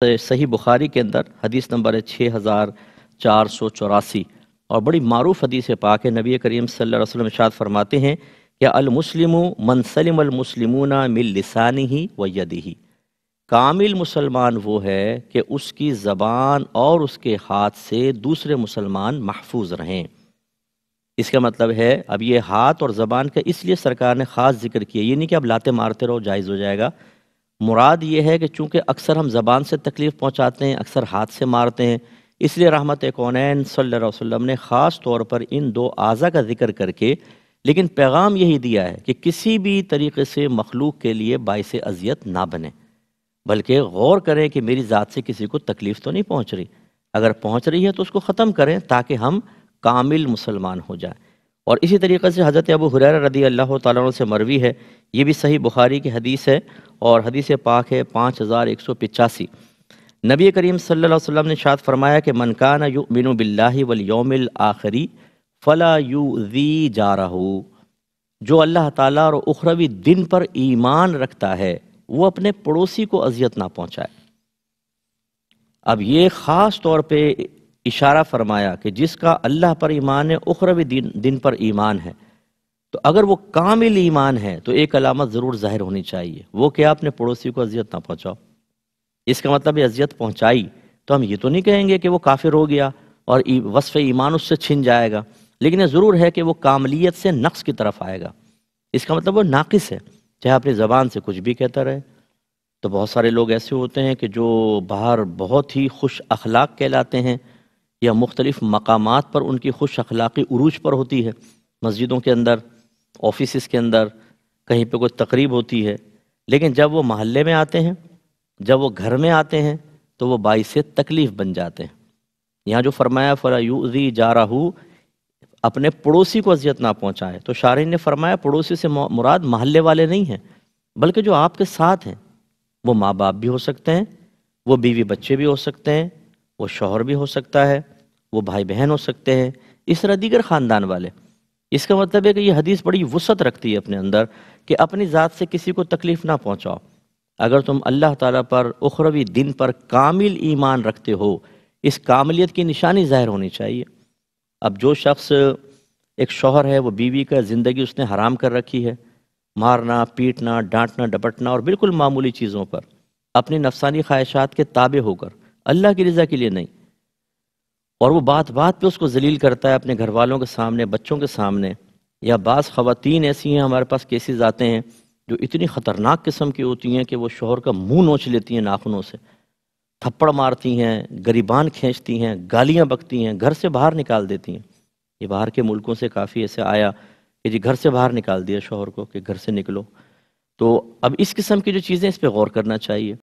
صحیح بخاری کے اندر حدیث نمبر ہے 6484 اور بڑی معروف حدیث پاک ہے۔ نبی کریم صلی اللہ علیہ وسلم ارشاد فرماتے ہیں کہ المسلم من سلم المسلمون من لسانہ و یدہ، کامل مسلمان وہ ہے کہ اس کی زبان اور اس کے ہاتھ سے دوسرے مسلمان محفوظ رہیں۔ اس کا مطلب ہے اب یہ ہاتھ اور زبان کا اس لیے سرکار نے خاص ذکر کیا، یہ نہیں کہ اب لاتے مارتے رہو جائز ہو جائے گا۔ مراد یہ ہے کہ چونکہ اکثر ہم زبان سے تکلیف پہنچاتے ہیں، اکثر ہاتھ سے مارتے ہیں، اس لیے رحمت کونین صلی اللہ علیہ وسلم نے خاص طور پر ان دو اعضاء کا ذکر کر کے لیکن پیغام یہی دیا ہے کہ کسی بھی طریقے سے مخلوق کے لیے باعث اذیت نہ بنے، بلکہ غور کریں کہ میری ذات سے کسی کو تکلیف تو نہیں پہنچ رہی، اگر پہنچ رہی ہے تو اس کو ختم کریں تاکہ ہم کامل مسلمان ہو جائیں۔ اور اسی طریقے سے حضرت ابو ہریرہ رضی اللہ تعالیٰ عنہ سے مروی ہے، یہ بھی صحیح بخاری کی حدیث ہے اور حدیث پاک ہے 5185۔ نبی کریم صلی اللہ علیہ وسلم نے ارشاد فرمایا کہ من کان یؤمن باللہ والیوم الآخر فلا یؤذی جارہ، جو اللہ تعالیٰ اور اخروی دن پر ایمان رکھتا ہے وہ اپنے پڑوسی کو اذیت نہ پہنچائے۔ اب یہ خاص طور پہ اشارہ فرمایا کہ جس کا اللہ پر ایمان ہے، اخروی دن پر ایمان ہے، تو اگر وہ کامل ایمان ہے تو ایک علامت ضرور ظاہر ہونی چاہیے، وہ کہ آپ اپنے پڑوسی کو اذیت نہ پہنچاؤ۔ اس کا مطلب ہے اذیت پہنچائی تو ہم یہ تو نہیں کہیں گے کہ وہ کافر ہو گیا اور وصف ایمان اس سے چھن جائے گا، لیکن یہ ضرور ہے کہ وہ کاملیت سے نقص کی طرف آئے گا۔ اس کا مطلب وہ ناقص ہے، چاہے اپنی زبان سے کچھ بھی کہتا رہے۔ تو بہت سارے لوگ ایسے ہوتے ہیں کہ جو باہر بہت ہی خوش اخلاق کہلاتے ہیں یا مختلف مقامات پر ان کی خوش اخلاقی عروج پر ہوتی ہے، مسجدوں کے اندر، آفیسز کے اندر، کہیں پہ کوئی تقریب ہوتی ہے، لیکن جب وہ محلے میں آتے ہیں، جب وہ گھر میں آتے ہیں تو وہ باعث تکلیف بن جاتے ہیں۔ یہاں جو فرمایا فلا یؤذی جارہ، اپنے پڑوسی کو اذیت نہ پہنچائے، تو شارحین نے فرمایا پڑوسی سے مراد محلے والے نہیں ہیں، بلکہ جو آپ کے ساتھ ہیں، وہ ماں باپ بھی ہو سکتے ہیں، وہ بیوی بچے بھی ہو سکتے ہیں، وہ شوہر بھی ہو سکتا ہے، وہ بھائی بہن ہو سکتے ہیں، اس طرح دیگر خاندان والے۔ اس کا مطلب ہے کہ یہ حدیث بڑی وسعت رکھتی ہے اپنے اندر کہ اپنی ذات سے کسی کو تکلیف نہ پہنچاؤ۔ اگر تم اللہ تعالیٰ پر اخروی دن پر کامل ایمان رکھتے ہو، اس کاملیت کی نشانی ظاہر ہونی چاہیے۔ اب جو شخص ایک شوہر ہے، وہ بیوی کا زندگی اس نے حرام کر رکھی ہے، مارنا، پیٹنا، ڈانٹنا، ڈپٹنا اور بالکل معمولی چیزوں پر، اپنی نفسانی خواہشات کے تابع ہو کر، اللہ کی رضا کے لیے نہیں، اور وہ بات بات پہ اس کو ذلیل کرتا ہے اپنے گھر والوں کے سامنے، بچوں کے سامنے۔ یا بعض خواتین ایسی ہیں، ہمارے پاس کیسز آتے ہیں جو اتنی خطرناک قسم کی ہوتی ہیں کہ وہ شوہر کا منہ نوچ لیتی ہیں ناخنوں سے، تھپڑ مارتی ہیں، گریبان کھینچتی ہیں، گالیاں بکتی ہیں، گھر سے باہر نکال دیتی ہیں۔ یہ باہر کے ملکوں سے کافی ایسے آیا کہ جی گھر سے باہر نکال دیا شوہر کو کہ گھر سے نکلو۔ تو اب اس قسم کی جو چیزیں، اس پہ غور کرنا چاہیے۔